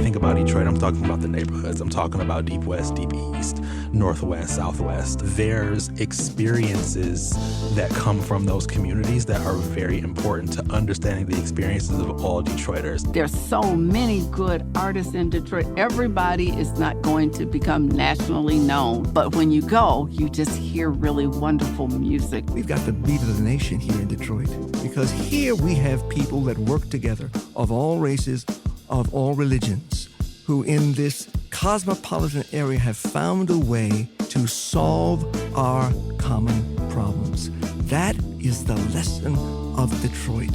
I think about Detroit, I'm talking about the neighborhoods. I'm talking about Deep West, Deep East, Northwest, Southwest. There's experiences that come from those communities that are very important to understanding the experiences of all Detroiters. There's so many good artists in Detroit. Everybody is not going to become nationally known, but when you go, you just hear really wonderful music. We've got the beat of the nation here in Detroit, because here we have people that work together of all races, of all religions, who in this cosmopolitan area have found a way to solve our common problems. That is the lesson of Detroit.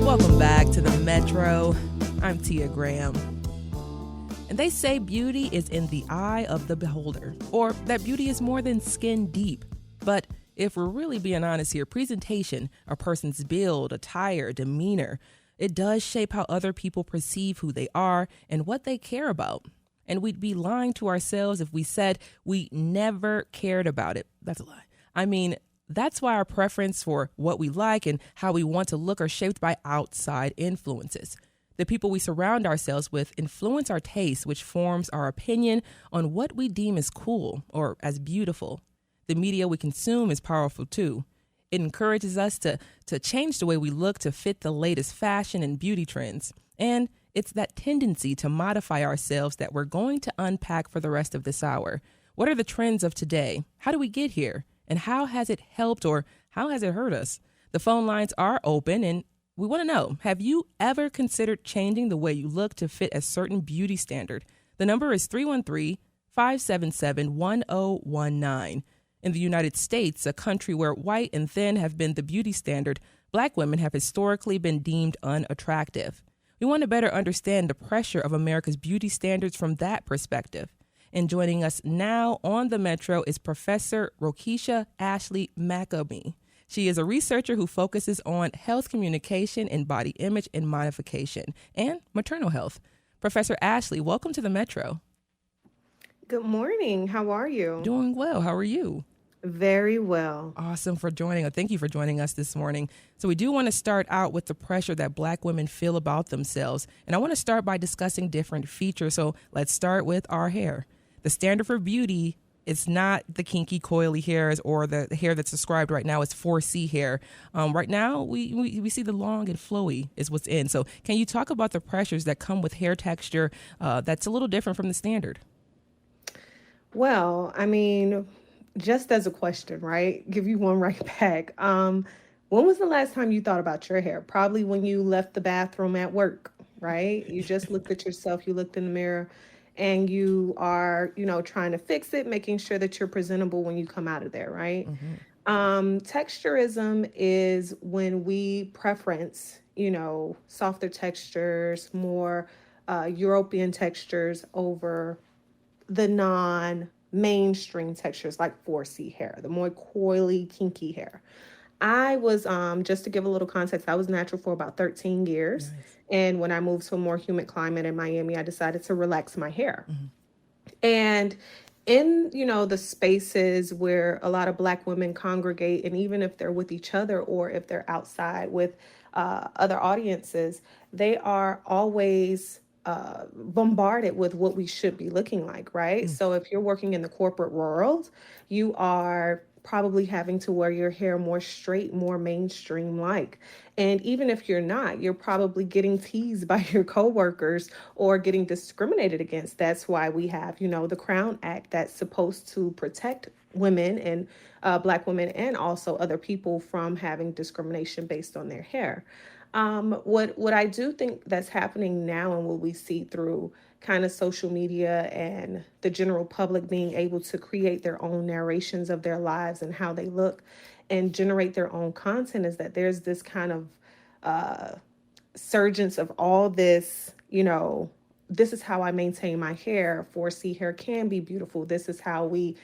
Welcome back to the Metro. I'm Tia Graham. And they say beauty is in the eye of the beholder, or that beauty is more than skin deep. But if we're really being honest here, presentation, a person's build, attire, demeanor, it does shape how other people perceive who they are and what they care about. And we'd be lying to ourselves if we said we never cared about it. That's a lie. I mean, that's why our preference for what we like and how we want to look are shaped by outside influences. The people we surround ourselves with influence our taste, which forms our opinion on what we deem as cool or as beautiful. The media we consume is powerful too. It encourages us to change the way we look to fit the latest fashion and beauty trends. And it's that tendency to modify ourselves that we're going to unpack for the rest of this hour. What are the trends of today? How do we get here? And how has it helped or how has it hurt us? The phone lines are open and we want to know, have you ever considered changing the way you look to fit a certain beauty standard? The number is 313-577-1019. In the United States, a country where white and thin have been the beauty standard, Black women have historically been deemed unattractive. We want to better understand the pressure of America's beauty standards from that perspective. And joining us now on the Metro is Professor Rokeshia Ashley McAmey. She is a researcher who focuses on health communication and body image and modification and maternal health. Professor Ashley, welcome to the Metro. Good morning. How are you? Doing well. How are you? Very well. Awesome for joining us. Thank you for joining us this morning. So we do want to start out with the pressure that Black women feel about themselves. And I want to start by discussing different features. So let's start with our hair. The standard for beauty is not the kinky, coily hairs or the hair that's described right now as 4C hair. Right now, we see the long and flowy is what's in. So can you talk about the pressures that come with hair texture that's a little different from the standard? Well, I mean, just as a question, right? Give you one right back. When was the last time you thought about your hair? Probably when you left the bathroom at work, right? You just looked at yourself, you looked in the mirror, and you are, trying to fix it, making sure that you're presentable when you come out of there, right? Mm-hmm. Texturism is when we preference, softer textures, more European textures over the non-mainstream textures like 4C hair, the more coily, kinky hair. I was, just to give a little context, I was natural for about 13 years. Nice. And when I moved to a more humid climate in Miami, I decided to relax my hair. Mm-hmm. And in, the spaces where a lot of Black women congregate, and even if they're with each other or if they're outside with other audiences, they are always bombarded with what we should be looking like, right? So if you're working in the corporate world, you are probably having to wear your hair more straight, more mainstream like. And even if you're not, you're probably getting teased by your coworkers or getting discriminated against. That's why we have, the Crown Act that's supposed to protect women and Black women and also other people from having discrimination based on their hair. What I do think that's happening now and what we see through kind of social media and the general public being able to create their own narrations of their lives and how they look and generate their own content is that there's this kind of surgence of all this, this is how I maintain my hair. 4C hair can be beautiful. This is how we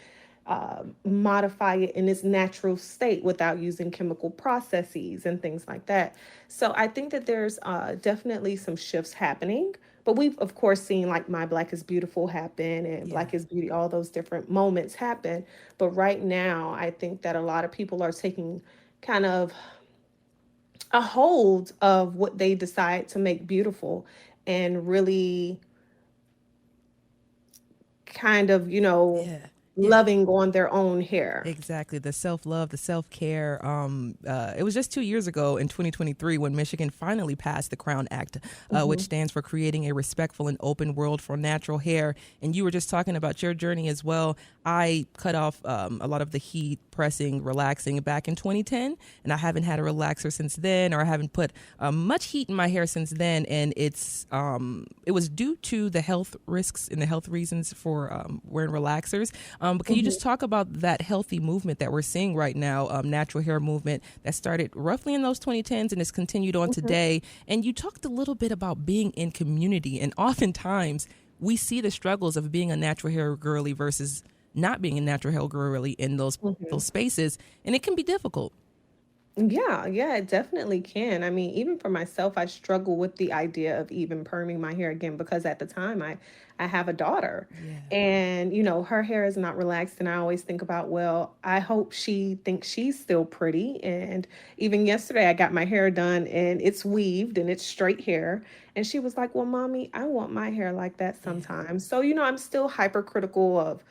modify it in its natural state without using chemical processes and things like that. So I think that there's definitely some shifts happening, but we've of course seen like My Black is Beautiful happen and Black is Beauty, all those different moments happen. But right now, I think that a lot of people are taking kind of a hold of what they decide to make beautiful, and really kind of, Yeah. Yeah. loving on their own hair. Exactly. The self love, the self care. It was just 2 years ago in 2023 when Michigan finally passed the Crown Act, which stands for Creating a Respectful and Open World for Natural Hair. And you were just talking about your journey as well. I cut off a lot of the heat, pressing, relaxing back in 2010, and I haven't had a relaxer since then, or I haven't put much heat in my hair since then. And it was due to the health risks and the health reasons for wearing relaxers. But can you just talk about that healthy movement that we're seeing right now, natural hair movement that started roughly in those 2010s and has continued on today? And you talked a little bit about being in community, and oftentimes we see the struggles of being a natural hair girly versus not being a natural hair girly in those spaces, and it can be difficult. Yeah, it definitely can. I mean, even for myself, I struggle with the idea of even perming my hair again, because at the time I have a daughter, Yeah. and her hair is not relaxed, and I always think about, well, I hope she thinks she's still pretty. And even yesterday I got my hair done, and it's weaved and it's straight hair, and she was like, "Well, mommy, I want my hair like that sometimes." So, I'm still hypercritical of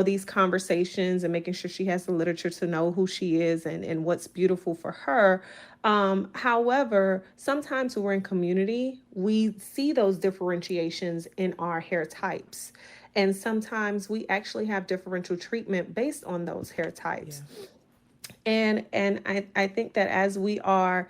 these conversations, and making sure she has the literature to know who she is, and what's beautiful for her. However, sometimes when we're in community, we see those differentiations in our hair types. And sometimes we actually have differential treatment based on those hair types. Yeah. And I think that as we are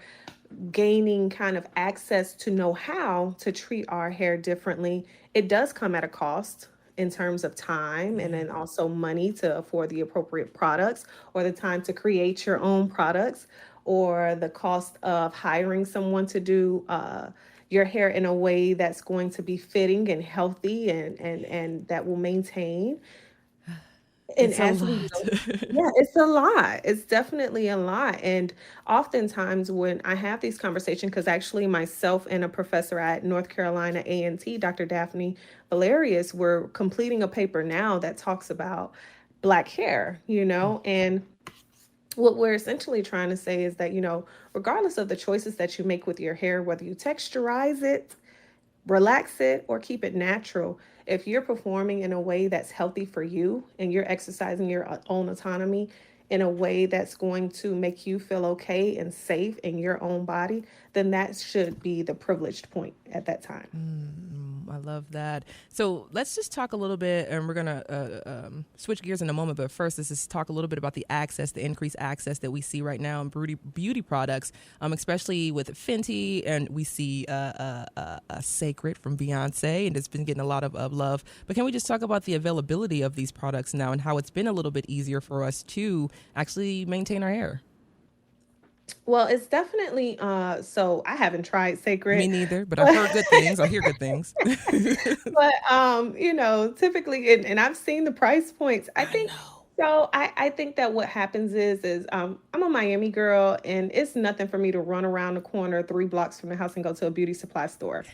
gaining kind of access to know how to treat our hair differently, it does come at a cost in terms of time, and then also money to afford the appropriate products, or the time to create your own products, or the cost of hiring someone to do your hair in a way that's going to be fitting and healthy, and that will maintain. And It's a as we lot. go, yeah, it's a lot. It's definitely a lot. And oftentimes when I have these conversations, because actually myself and a professor at North Carolina A&T, Dr. Daphne Valerius, we're completing a paper now that talks about Black hair, and what we're essentially trying to say is that, regardless of the choices that you make with your hair, whether you texturize it, relax it, or keep it natural, if you're performing in a way that's healthy for you, and you're exercising your own autonomy in a way that's going to make you feel okay and safe in your own body, then that should be the privileged point at that time. I love that. So let's just talk a little bit, and we're going to switch gears in a moment. But first, let's just talk a little bit about the increased access that we see right now in beauty products, especially with Fenty. And we see a Sacred from Beyonce, and it's been getting a lot of love. But can we just talk about the availability of these products now, and how it's been a little bit easier for us to actually maintain our hair? Well, it's definitely so I haven't tried Me Sacred, neither, but I've heard good things. I hear good things. but typically, and I've seen the price points. I I think know. so. I think that what happens is I'm a Miami girl, and it's nothing for me to run around the corner 3 blocks from the house and go to a beauty supply store.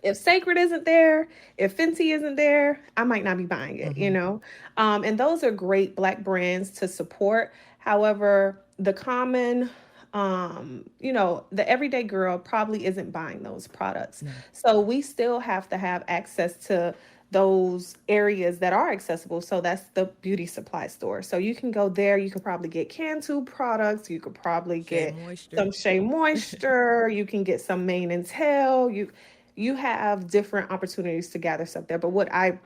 If Sacred isn't there, if Fenty isn't there, I might not be buying it. And those are great Black brands to support. However, the common, the everyday girl probably isn't buying those products. No. So we still have to have access to those areas that are accessible. So that's the beauty supply store. So you can go there. You could probably get Cantu products. You could probably Shea get Moisture. some Shea Moisture. You can get some Mane and Tail. You have different opportunities to gather stuff there. But what I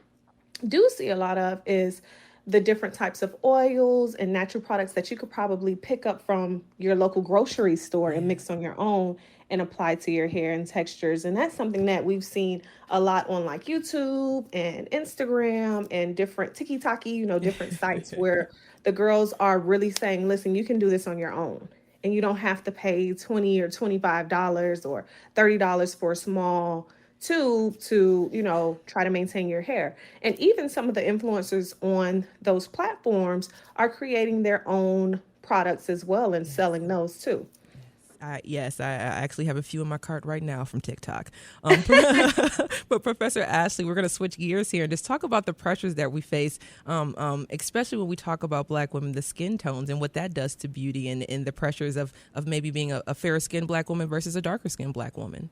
do see a lot of is the different types of oils and natural products that you could probably pick up from your local grocery store and mix on your own and apply to your hair and textures. And that's something that we've seen a lot on like YouTube and Instagram and different TikTok, different sites where the girls are really saying, listen, you can do this on your own. And you don't have to pay $20 or $25 or $30 for a small tube to, try to maintain your hair. And even some of the influencers on those platforms are creating their own products as well and selling those too. Yes, I actually have a few in my cart right now from TikTok. But Professor Ashley, we're going to switch gears here and just talk about the pressures that we face, especially when we talk about Black women, the skin tones and what that does to beauty and the pressures of maybe being a fairer-skinned Black woman versus a darker-skinned Black woman.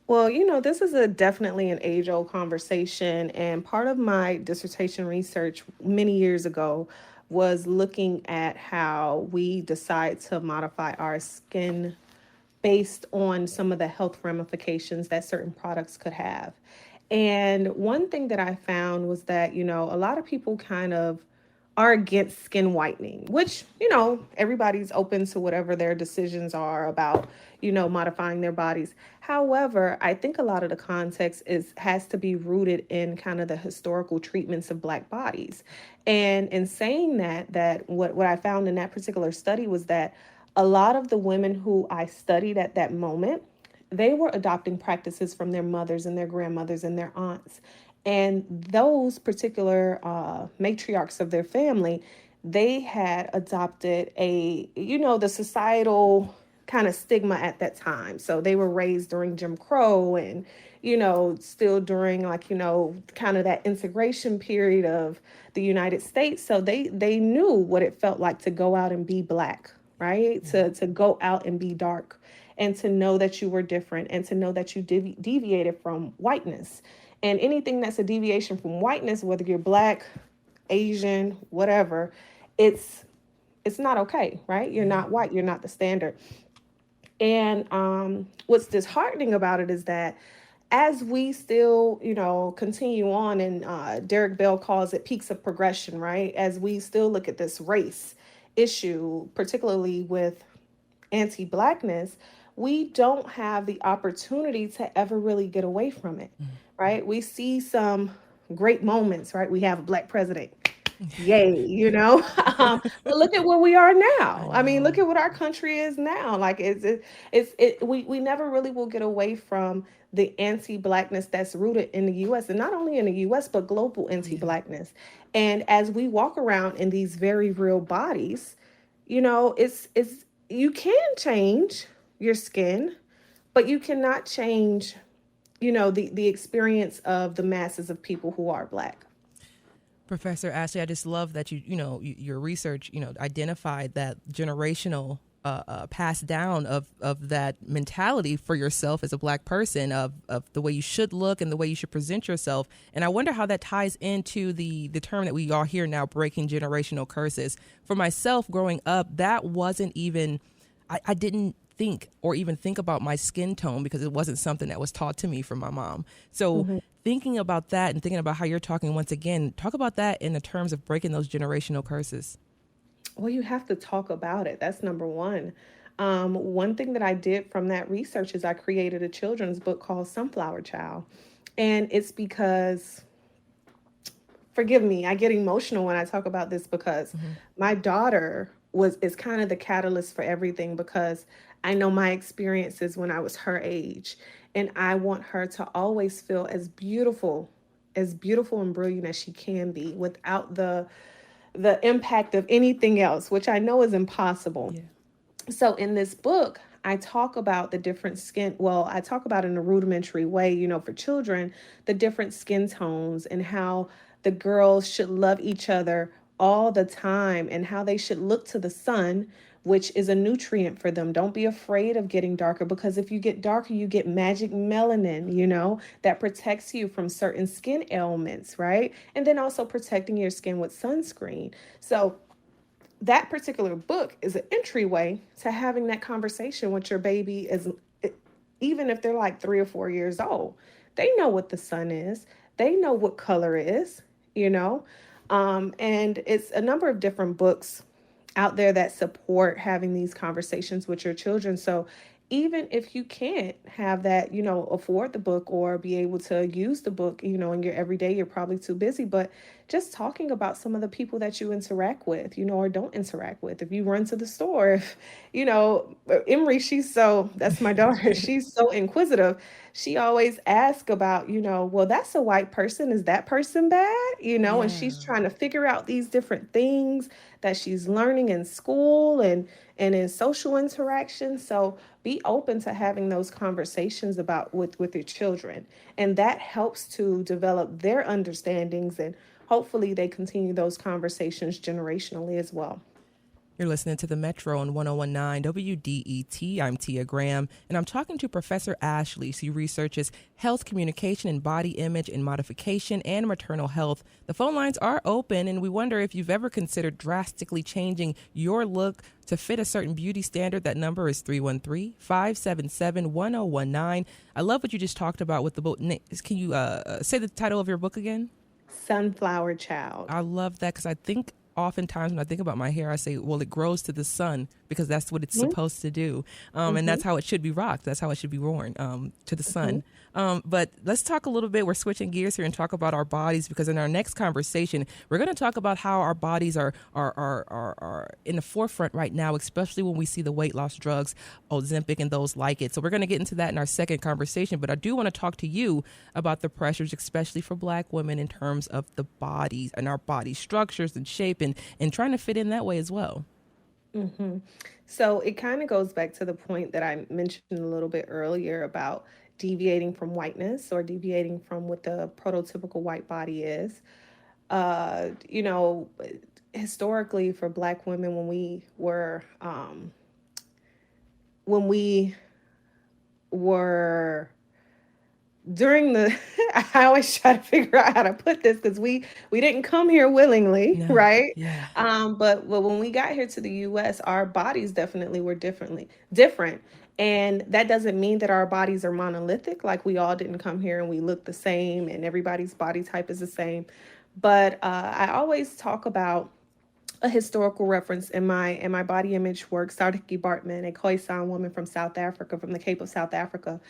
Well, this is definitely an age-old conversation, and part of my dissertation research many years ago was looking at how we decide to modify our skin based on some of the health ramifications that certain products could have. And one thing that I found was that, a lot of people kind of are against skin whitening, which, everybody's open to whatever their decisions are about, modifying their bodies. However, I think a lot of the context has to be rooted in kind of the historical treatments of Black bodies. And in saying that what I found in that particular study was that a lot of the women who I studied at that moment, they were adopting practices from their mothers and their grandmothers and their aunts. And those particular matriarchs of their family, they had adopted the societal kind of stigma at that time. So they were raised during Jim Crow and, still during kind of that integration period of the United States. So they knew what it felt like to go out and be Black, right? To go out and be dark and to know that you were different and to know that you deviated from whiteness. And anything that's a deviation from whiteness, whether you're Black, Asian, whatever, it's not okay, right? You're not white. You're not the standard. And what's disheartening about it is that as we still, continue on, and Derek Bell calls it peaks of progression, right? As we still look at this race issue, particularly with anti-Blackness, we don't have the opportunity to ever really get away from it, right? We see some great moments, right? We have a Black president. Yay, but look at where we are now. I mean, look at what our country is now. Like we never really will get away from the anti-Blackness that's rooted in the U.S. and not only in the U.S. but global anti-Blackness. And as we walk around in these very real bodies, it's you can change your skin, but you cannot change, the experience of the masses of people who are Black. Professor Ashley, I just love that your research, identified that generational pass down of that mentality for yourself as a Black person of the way you should look and the way you should present yourself. And I wonder how that ties into the term that we all hear now, breaking generational curses. For myself, growing up, that wasn't even, I didn't think or even think about my skin tone because it wasn't something that was taught to me from my mom. So thinking about that and thinking about how you're talking once again, talk about that in the terms of breaking those generational curses. Well, you have to talk about it. That's number one. One thing that I did from that research is I created a children's book called Sunflower Child. And it's because, forgive me, I get emotional when I talk about this because my daughter is kind of the catalyst for everything, because I know my experiences when I was her age, and I want her to always feel as beautiful and brilliant as she can be without the impact of anything else, which I know is impossible. Yeah. So in this book, I talk about the different I talk about in a rudimentary way, for children, the different skin tones and how the girls should love each other all the time and how they should look to the sun, which is a nutrient for them. Don't be afraid of getting darker, because if you get darker, you get magic melanin, that protects you from certain skin ailments, right? And then also protecting your skin with sunscreen. So that particular book is an entryway to having that conversation with your baby, even if they're like 3 or 4 years old. They know what the sun is. They know what color is, and it's a number of different books out there that support having these conversations with your children. So even if you can't have that, afford the book or be able to use the book, in your everyday, you're probably too busy, but just talking about some of the people that you interact with, or don't interact with. If you run to the store, if, Emery, that's my daughter, she's so inquisitive. She always asks about, well, that's a white person. Is that person bad? And Yeah. she's trying to figure out these different things that she's learning in school and in social interactions. So be open to having those conversations about with your children. And that helps to develop their understandings, and hopefully they continue those conversations generationally as well. You're listening to the Metro on 1019 WDET. I'm Tia Graham, and I'm talking to Professor Ashley. She researches health communication and body image and modification and maternal health. The phone lines are open, and we wonder if you've ever considered drastically changing your look to fit a certain beauty standard. That number is 313-577-1019. I love what you just talked about with the book. Can you say the title of your book again? Sunflower Child. I love that, because I think oftentimes when I think about my hair, I say, well, it grows to the sun because that's what it's supposed to do. And that's how it should be rocked. That's how it should be worn, to the sun. But let's talk a little bit. We're switching gears here and talk about our bodies, because in our next conversation, we're going to talk about how our bodies are in the forefront right now, especially when we see the weight loss drugs, Ozempic and those like it. So we're going to get into that in our second conversation. But I do want to talk to you about the pressures, especially for Black women, in terms of the bodies and our body structures and shape, and trying to fit in that way as well. So it kind of goes back to the point that I mentioned a little bit earlier about deviating from whiteness, or deviating from what the prototypical white body is. Historically, for Black women, when we were during the I always try to figure out how to put this, because we didn't come here willingly, No. right? Yeah. But when we got here to the US, our bodies definitely were different. And that doesn't mean that our bodies are monolithic, like we all didn't come here and we look the same and everybody's body type is the same. But I always talk about a historical reference in my body image work, Sardiki Bartman, a Khoisan woman from South Africa, from the Cape of South Africa.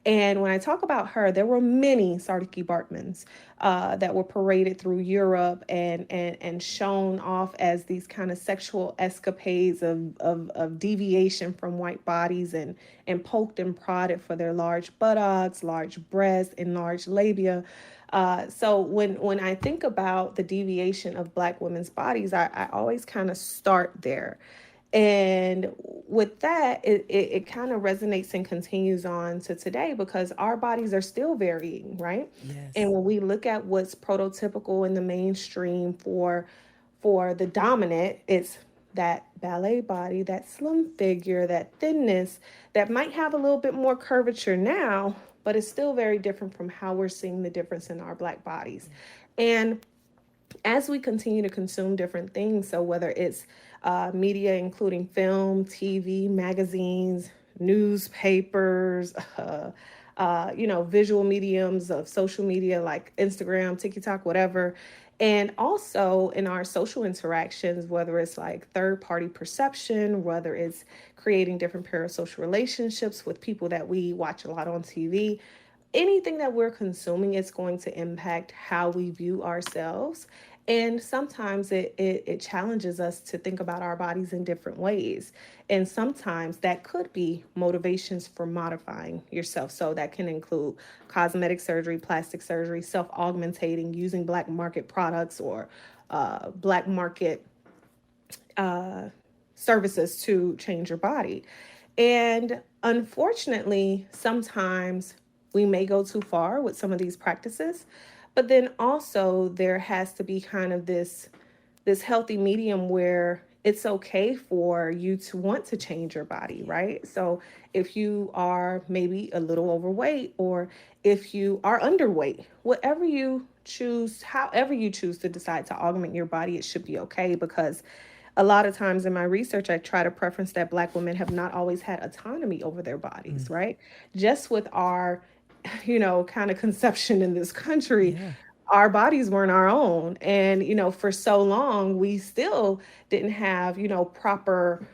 And when I talk about her, there were many Sardiki Bartmans that were paraded through Europe and shown off as these kind of sexual escapades of deviation from white bodies, and poked and prodded for their large buttocks, large breasts, and large labia. So when I think about the deviation of Black women's bodies, I always kind of start there. And with that, it kind of resonates and continues on to today, because our bodies are still varying, right? Yes. And when we look at what's prototypical in the mainstream for the dominant, it's that ballet body, that slim figure, that thinness that might have a little bit more curvature now, but it's still very different from how we're seeing the difference in our Black bodies. And as we continue to consume different things, so whether it's media, including film, TV, magazines, newspapers, visual mediums of social media like Instagram, TikTok, whatever. And also in our social interactions, whether it's like third-party perception, whether it's creating different parasocial relationships with people that we watch a lot on TV, anything that we're consuming is going to impact how we view ourselves. And sometimes it challenges us to think about our bodies in different ways. And sometimes that could be motivations for modifying yourself. So that can include cosmetic surgery, plastic surgery, self-augmentating, using Black market products, or Black market services to change your body. And unfortunately, sometimes we may go too far with some of these practices. But then also there has to be kind of this healthy medium where it's okay for you to want to change your body, right? So if you are maybe a little overweight, or if you are underweight, whatever you choose, however you choose to decide to augment your body, it should be okay. Because a lot of times in my research, I try to preference that Black women have not always had autonomy over their bodies, right? Just with our kind of conception in this country, our bodies weren't our own. And, for so long, we still didn't have, proper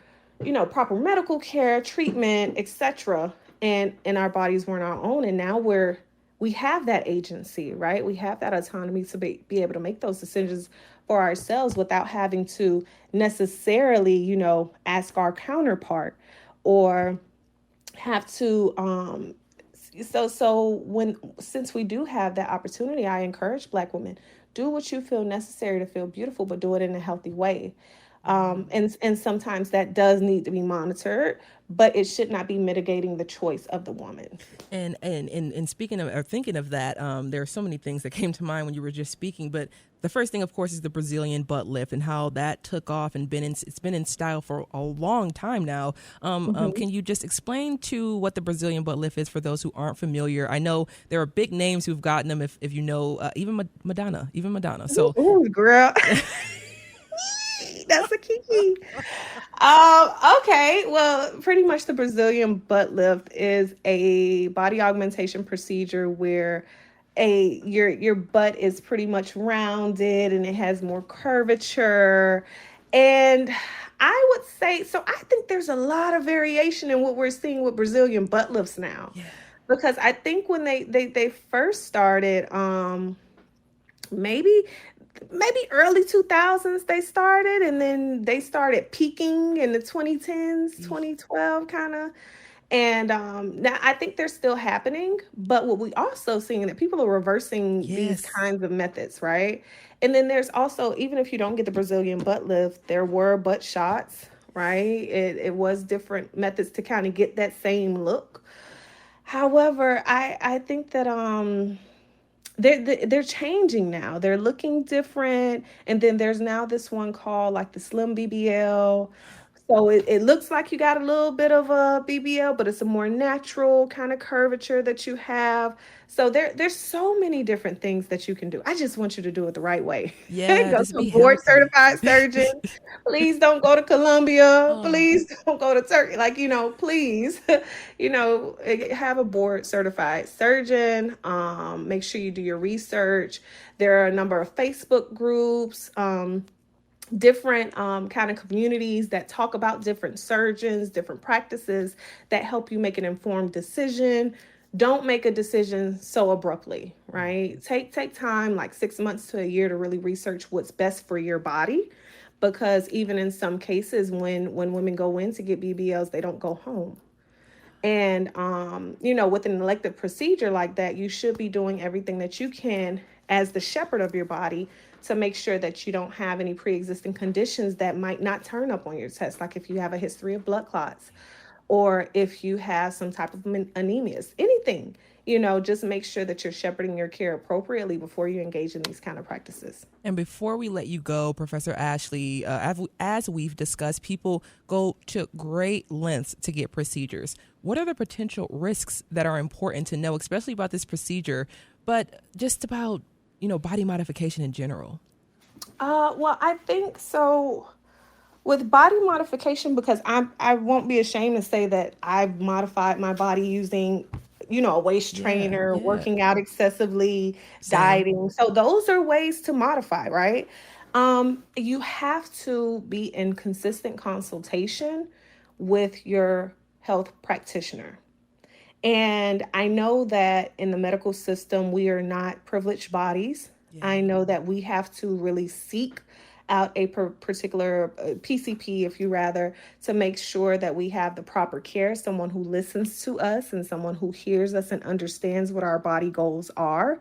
medical care, treatment, etc. And our bodies weren't our own. And now we're we have that agency, right? We have that autonomy to be able to make those decisions for ourselves without having to necessarily, ask our counterpart or have to since we do have that opportunity, I encourage Black women, do what you feel necessary to feel beautiful, but do it in a healthy way. And sometimes that does need to be monitored, but it should not be mitigating the choice of the woman. And speaking of or thinking of that, there are so many things that came to mind when you were just speaking. But the first thing, of course, is the Brazilian butt lift and how that took off and it's been in style for a long time now. Can you just explain to what the Brazilian butt lift is for those who aren't familiar? I know there are big names who've gotten them. If you know, even Madonna. So, ooh, girl. That's a kiki. Okay. Well, pretty much the Brazilian butt lift is a body augmentation procedure where your butt is pretty much rounded and it has more curvature. And I would say, so I think there's a lot of variation in what we're seeing with Brazilian butt lifts now. Yeah. Because I think when they first started, maybe early 2000s they started, and then they started peaking in the 2010s, 2012 kind of. And now I think they're still happening, but what we also seeing that people are reversing these kinds of methods, right? And then there's also, even if you don't get the Brazilian butt lift, there were butt shots, right? It was different methods to kind of get that same look. However, I think that they're changing now. They're looking different. And then there's now this one called like the Slim BBL. So it looks like you got a little bit of a BBL, but it's a more natural kind of curvature that you have. So there's so many different things that you can do. I just want you to do it the right way. Yeah, go to a board certified surgeon. Please don't go to Colombia. Please don't go to Turkey. Please, have a board certified surgeon. Make sure you do your research. There are a number of Facebook groups, different kind of communities that talk about different surgeons, different practices that help you make an informed decision. Don't make a decision so abruptly, right? Take time, like 6 months to a year, to really research what's best for your body. Because even in some cases, when women go in to get BBLs, they don't go home. And, with an elective procedure like that, you should be doing everything that you can as the shepherd of your body to make sure that you don't have any pre-existing conditions that might not turn up on your test. Like if you have a history of blood clots, or if you have some type of anemias, anything, just make sure that you're shepherding your care appropriately before you engage in these kind of practices. And before we let you go, Professor Ashley, as we've discussed, people go to great lengths to get procedures. What are the potential risks that are important to know, especially about this procedure, but just about, body modification in general? Well, I think so. With body modification, because I won't be ashamed to say that I've modified my body using, a waist trainer, working out excessively, dieting. So those are ways to modify, right? You have to be in consistent consultation with your health practitioner. And I know that in the medical system, we are not privileged bodies. Yeah. I know that we have to really seek out a particular PCP, if you rather, to make sure that we have the proper care, someone who listens to us and someone who hears us and understands what our body goals are.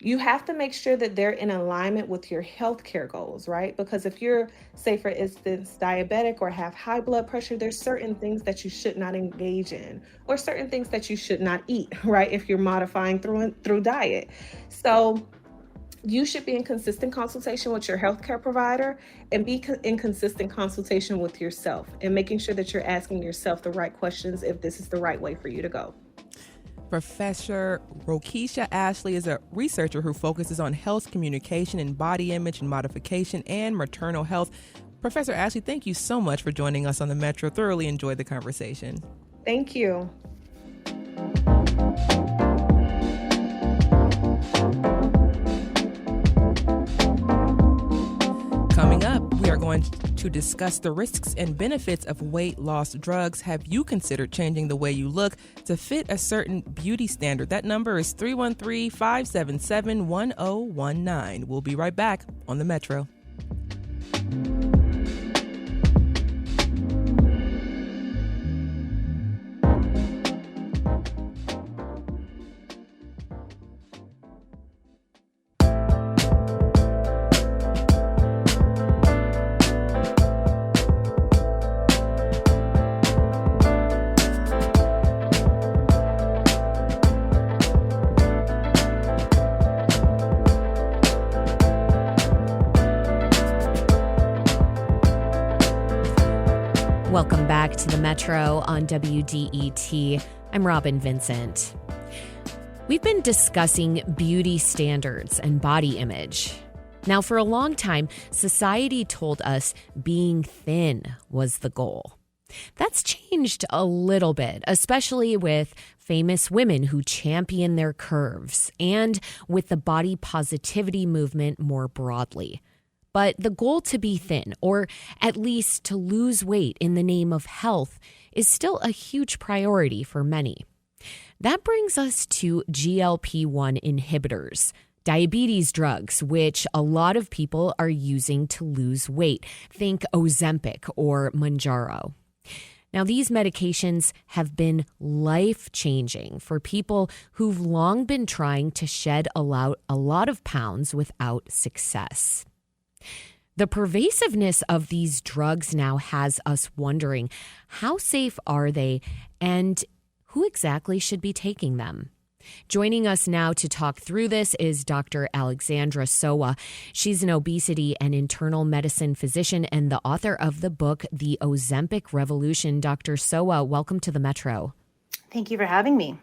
You have to make sure that they're in alignment with your healthcare goals, right? Because if you're, say, for instance, diabetic or have high blood pressure, there's certain things that you should not engage in, or certain things that you should not eat, right? If you're modifying through diet. So you should be in consistent consultation with your healthcare provider, and be in consistent consultation with yourself, and making sure that you're asking yourself the right questions if this is the right way for you to go. Professor Rokeshia Ashley is a researcher who focuses on health communication and body image and modification and maternal health. Professor Ashley, thank you so much for joining us on the Metro. Thoroughly enjoyed the conversation. Thank you. Coming up, we are going to discuss the risks and benefits of weight loss drugs. Have you considered changing the way you look to fit a certain beauty standard? That number is 313-577-1019. We'll be right back on the Metro. Welcome back to the Metro on WDET. I'm Robin Vincent. We've been discussing beauty standards and body image. Now, for a long time, society told us being thin was the goal. That's changed a little bit, especially with famous women who champion their curves and with the body positivity movement more broadly. But the goal to be thin, or at least to lose weight in the name of health, is still a huge priority for many. That brings us to GLP-1 inhibitors, diabetes drugs, which a lot of people are using to lose weight. Think Ozempic or Mounjaro. Now, these medications have been life-changing for people who've long been trying to shed a lot of pounds without success. The pervasiveness of these drugs now has us wondering, how safe are they and who exactly should be taking them? Joining us now to talk through this is Dr. Alexandra Sowa. She's an obesity and internal medicine physician and the author of the book, The Ozempic Revolution. Dr. Sowa, welcome to the Metro. Thank you for having me.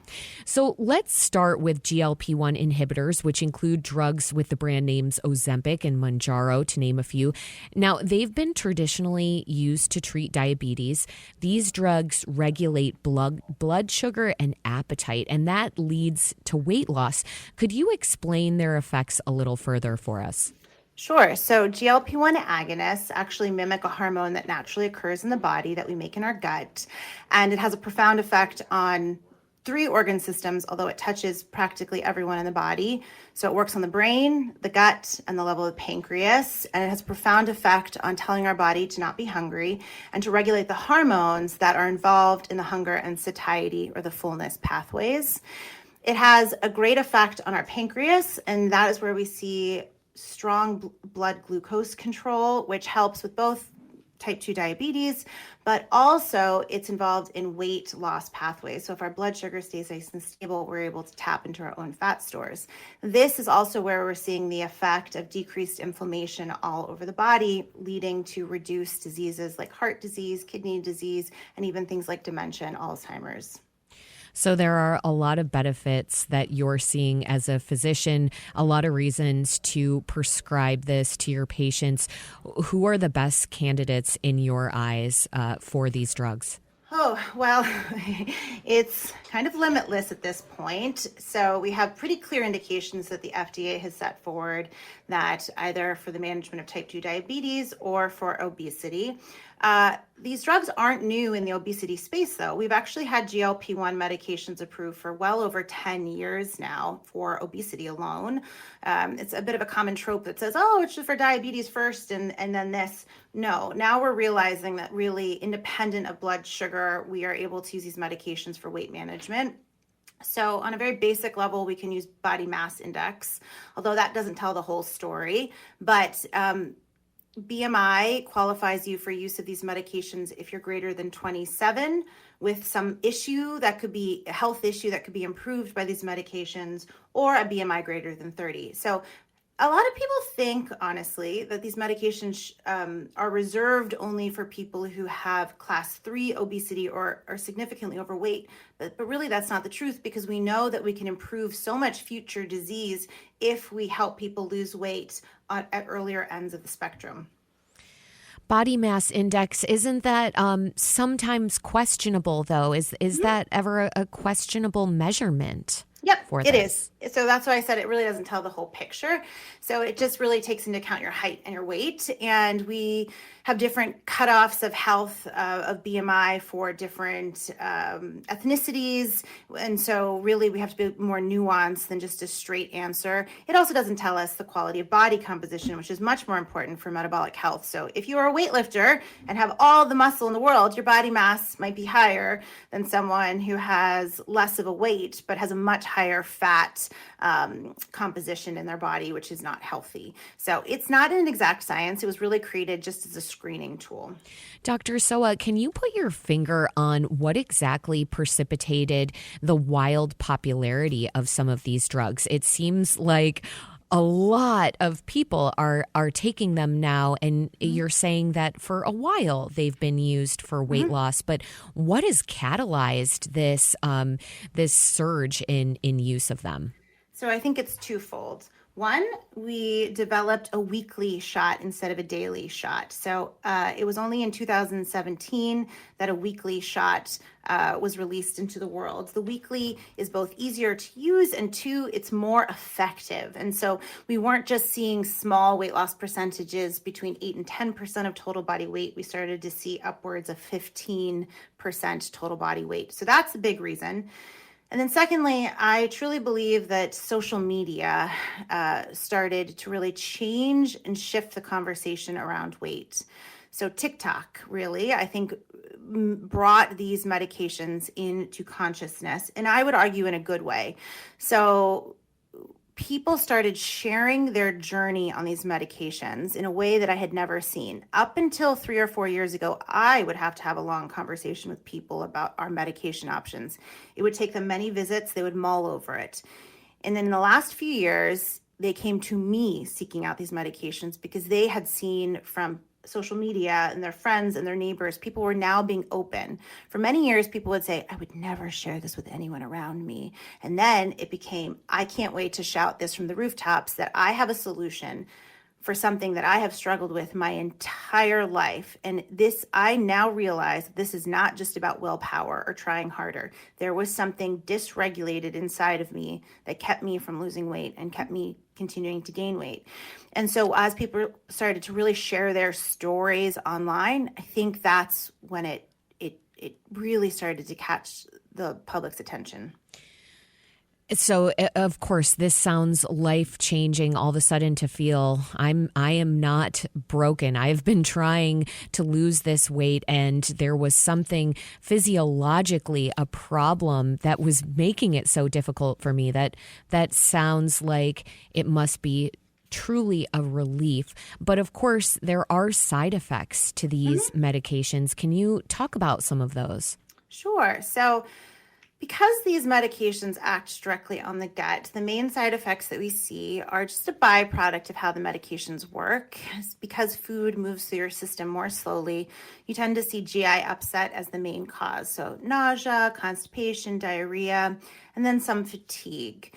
So let's start with GLP-1 inhibitors, which include drugs with the brand names Ozempic and Mounjaro, to name a few. Now, they've been traditionally used to treat diabetes. These drugs regulate blood sugar and appetite, and that leads to weight loss. Could you explain their effects a little further for us? Sure. So GLP-1 agonists actually mimic a hormone that naturally occurs in the body that we make in our gut. And it has a profound effect on 3 organ systems, although it touches practically everyone in the body. So it works on the brain, the gut, and the level of the pancreas. And it has a profound effect on telling our body to not be hungry and to regulate the hormones that are involved in the hunger and satiety or the fullness pathways. It has a great effect on our pancreas, and that is where we see strong blood glucose control, which helps with both type 2 diabetes, but also it's involved in weight loss pathways. So if our blood sugar stays nice and stable, we're able to tap into our own fat stores. This is also where we're seeing the effect of decreased inflammation all over the body, leading to reduced diseases like heart disease, kidney disease, and even things like dementia and Alzheimer's. So there are a lot of benefits that you're seeing as a physician, a lot of reasons to prescribe this to your patients. Who are the best candidates in your eyes for these drugs? Oh, well, it's kind of limitless at this point. So we have pretty clear indications that the FDA has set forward that either for the management of type 2 diabetes or for obesity. These drugs aren't new in the obesity space, though. We've actually had GLP-1 medications approved for well over 10 years now for obesity alone. It's a bit of a common trope that says, oh, it's just for diabetes first and then this. No, now we're realizing that really independent of blood sugar, we are able to use these medications for weight management. So on a very basic level, we can use body mass index, although that doesn't tell the whole story. But BMI qualifies you for use of these medications if you're greater than 27 with some issue that could be a health issue that could be improved by these medications, or a BMI greater than 30. So a lot of people think, honestly, that these medications are reserved only for people who have class 3 obesity or are significantly overweight. But really, that's not the truth, because we know that we can improve so much future disease if we help people lose weight at earlier ends of the spectrum. Body mass index, isn't that sometimes questionable, though? Is that ever a questionable measurement? Yep, for it this. is. So that's why I said it really doesn't tell the whole picture. So it just really takes into account your height and your weight. And we have different cutoffs of health of BMI for different ethnicities. And so really we have to be more nuanced than just a straight answer. It also doesn't tell us the quality of body composition, which is much more important for metabolic health. So if you are a weightlifter and have all the muscle in the world, your body mass might be higher than someone who has less of a weight, but has a much higher fat composition in their body, which is not healthy. So it's not an exact science. It was really created just as a screening tool. Dr. Sowa, can you put your finger on what exactly precipitated the wild popularity of some of these drugs? It seems like a lot of people are taking them now, and you're saying that for a while they've been used for weight loss. But what has catalyzed this this surge in use of them? So I think it's twofold. One, we developed a weekly shot instead of a daily shot. So it was only in 2017 that a weekly shot was released into the world. The weekly is both easier to use, and two, it's more effective. And so we weren't just seeing small weight loss percentages between 8 and 10% of total body weight. We started to see upwards of 15% total body weight. So that's a big reason. And then secondly, I truly believe that social media started to really change and shift the conversation around weight. So TikTok really, I think, brought these medications into consciousness, and I would argue in a good way. So people started sharing their journey on these medications in a way that I had never seen. Up until 3 or 4 years ago, I would have to have a long conversation with people about our medication options. It would take them many visits. They would mull over it. And then in the last few years, they came to me seeking out these medications because they had seen from social media and their friends and their neighbors, people were now being open. For many years, people would say, I would never share this with anyone around me. And then it became, I can't wait to shout this from the rooftops that I have a solution for something that I have struggled with my entire life. And this, I now realize this is not just about willpower or trying harder. There was something dysregulated inside of me that kept me from losing weight and kept me continuing to gain weight. And so as people started to really share their stories online, I think that's when it really started to catch the public's attention. So, of course, this sounds life-changing all of a sudden to feel I am not broken. I've been trying to lose this weight, and there was something physiologically, a problem that was making it so difficult for me. That sounds like it must be truly a relief. But of course, there are side effects to these medications. Can you talk about some of those? Sure. So because these medications act directly on the gut, the main side effects that we see are just a byproduct of how the medications work. Because food moves through your system more slowly, you tend to see GI upset as the main cause. So nausea, constipation, diarrhea, and then some fatigue.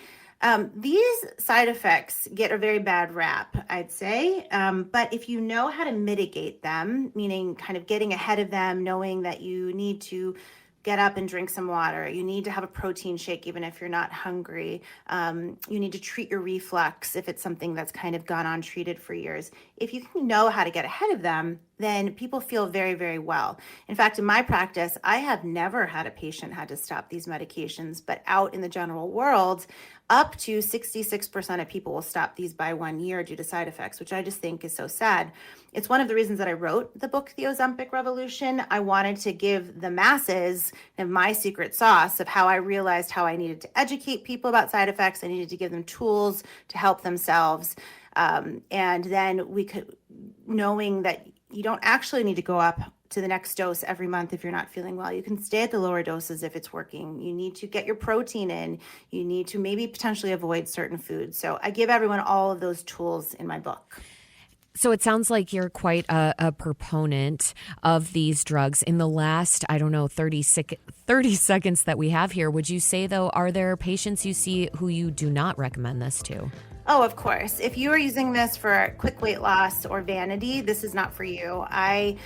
These side effects get a very bad rap, I'd say. But if you know how to mitigate them, meaning kind of getting ahead of them, knowing that you need to get up and drink some water. You need to have a protein shake even if you're not hungry. You need to treat your reflux if it's something that's kind of gone untreated for years. If you know how to get ahead of them, then people feel very, very well. In fact, in my practice, I have never had a patient had to stop these medications, but out in the general world, up to 66% of people will stop these by 1 year due to side effects, which I just think is so sad. It's one of the reasons that I wrote the book, The Ozempic Revolution. I wanted to give the masses my secret sauce of how I realized how I needed to educate people about side effects. I needed to give them tools to help themselves. And then we could, knowing that you don't actually need to go up to the next dose every month if you're not feeling well. You can stay at the lower doses if it's working. You need to get your protein in. You need to maybe potentially avoid certain foods. So I give everyone all of those tools in my book. So it sounds like you're quite a proponent of these drugs. In the last, 30 seconds that we have here, would you say, though, are there patients you see who you do not recommend this to? Oh, of course. If you are using this for quick weight loss or vanity, this is not for you. I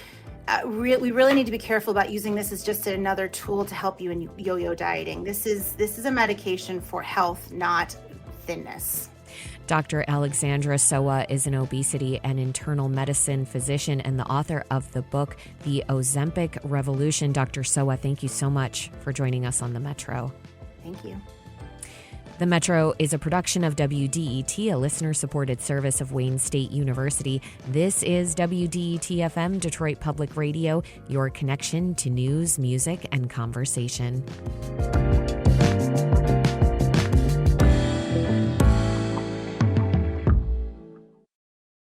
we really need to be careful about using this as just another tool to help you in yo-yo dieting. This is a medication for health, not thinness. Dr. Alexandra Sowa is an obesity and internal medicine physician and the author of the book, The Ozempic Revolution. Dr. Sowa, thank you so much for joining us on The Metro. Thank you. The Metro is a production of WDET, a listener-supported service of Wayne State University. This is WDET-FM, Detroit Public Radio, your connection to news, music, and conversation.